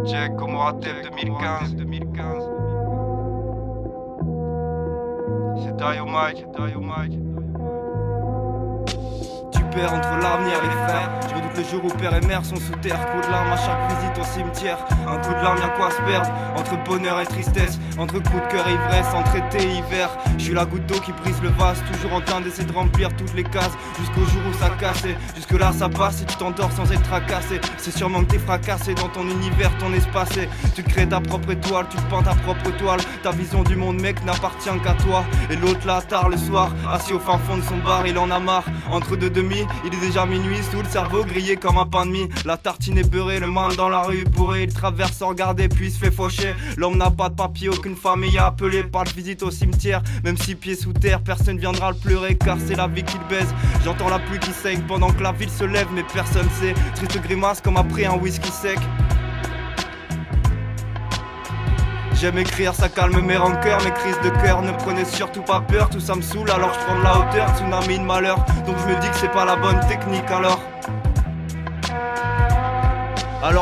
Check Comoratel 2015. C'est Dario Mike. Tu perds entre l'avenir et les frères. Je redoute le jour où père et mère sont sous terre. Coup de larmes à chaque visite au cimetière. Un coup de larmes, y'a quoi se perdre. Entre bonheur et tristesse, entre coup de cœur et ivresse, entre été et hiver. Je suis la goutte d'eau qui brise le vase, toujours en train d'essayer de remplir toutes les cases. Jusqu'au jour où ça casse, et jusque là ça passe et tu t'endors sans être tracassé. C'est sûrement que t'es fracassé dans ton univers, ton espace. Et tu crées ta propre étoile, tu te peins ta propre toile. Ta vision du monde mec n'appartient qu'à toi. Et l'autre là tard le soir, assis au fin fond de son bar, il en a marre. Entre deux demi, il est déjà minuit, sous le cerveau grillé comme un pain de mie. La tartine est beurrée, le man dans la rue bourré. Il traverse sans regarder puis se fait faucher. L'homme n'a pas de papier, aucune famille à appeler. Pas de visite au cimetière, même si pieds sous terre, personne viendra le pleurer car c'est la vie qu'il baise. J'entends la pluie qui saigne pendant que la ville se lève mais personne sait. Triste grimace comme après un whisky sec. J'aime écrire, ça calme mes rancœurs, mes crises de cœur. Ne prenez surtout pas peur, tout ça me saoule alors je prends de la hauteur. Tsunami de malheur, donc je me dis que c'est pas la bonne technique alors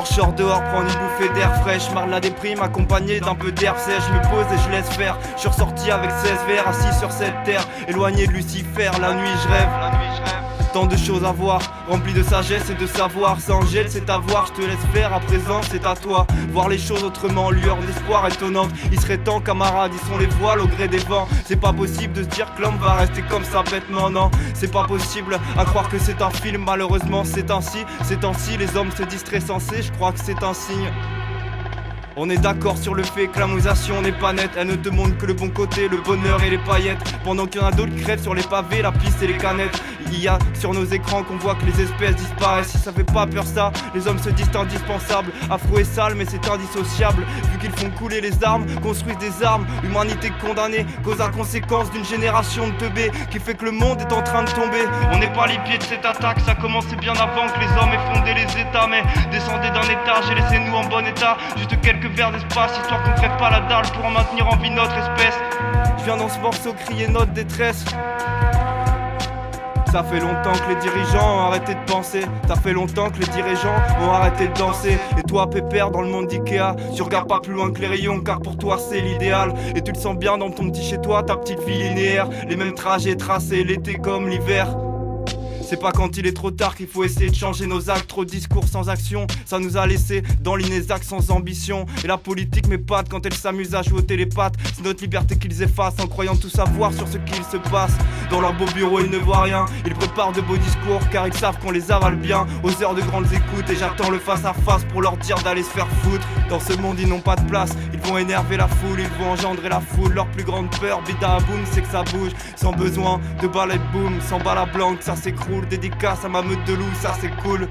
je sors dehors, prends une bouffée d'air fraîche. Marre de la déprime, accompagné d'un peu d'herbe sèche. Je me pose et je laisse faire. Je suis ressorti avec 16 verres, assis sur cette terre. Éloigné de Lucifer, la nuit je rêve. Tant de choses à voir, rempli de sagesse et de savoir. Sans gel, c'est à voir, je te laisse faire, à présent c'est à toi. Voir les choses autrement, lueur d'espoir étonnante. Il serait temps camarades, ils sont les voiles au gré des vents. C'est pas possible de se dire que l'homme va rester comme ça bêtement, non. C'est pas possible à croire que c'est un film, malheureusement c'est ainsi. Ces temps-ci, les hommes se disent très sensés, je crois que c'est un signe. On est d'accord sur le fait que la moisation n'est pas nette. Elle ne te montre que le bon côté, le bonheur et les paillettes. Pendant qu'il y en a d'autres qui crèvent sur les pavés, la piste et les canettes. Il y a sur nos écrans qu'on voit que les espèces disparaissent. Si ça fait pas peur ça, les hommes se disent indispensables. Afro et sale mais c'est indissociable. Vu qu'ils font couler les armes, construisent des armes. L'humanité condamnée, cause à conséquence d'une génération de teubés qui fait que le monde est en train de tomber. On n'est pas les pieds de cette attaque, ça commençait bien avant que les hommes aient fondé les états. Mais descendez d'un étage et laissez-nous en bon état. Juste quelques verres d'espace, histoire qu'on crève pas la dalle pour en maintenir en vie notre espèce. Je viens dans ce morceau crier notre détresse. Ça fait longtemps que les dirigeants ont arrêté de penser. Ça fait longtemps que les dirigeants ont arrêté de danser. Et toi pépère dans le monde d'Ikea, tu regardes pas plus loin que les rayons car pour toi c'est l'idéal. Et tu le sens bien dans ton petit chez toi, ta petite vie linéaire. Les mêmes trajets tracés l'été comme l'hiver. C'est pas quand il est trop tard qu'il faut essayer de changer nos actes. Trop de discours sans action, ça nous a laissé dans l'inexact sans ambition. Et la politique m'épate quand elle s'amuse à jouer au télépathe. C'est notre liberté qu'ils effacent en croyant tout savoir sur ce qu'il se passe. Dans leur beau bureau ils ne voient rien. Ils préparent de beaux discours car ils savent qu'on les avale bien. Aux heures de grandes écoutes et j'attends le face à face pour leur dire d'aller se faire foutre. Dans ce monde ils n'ont pas de place, ils vont énerver la foule, ils vont engendrer la foule. Leur plus grande peur, bida boum, c'est que ça bouge. Sans besoin de balai boum, sans balle à blanc, ça s'écroule. Dédicace à ma meute de loup, ça c'est cool.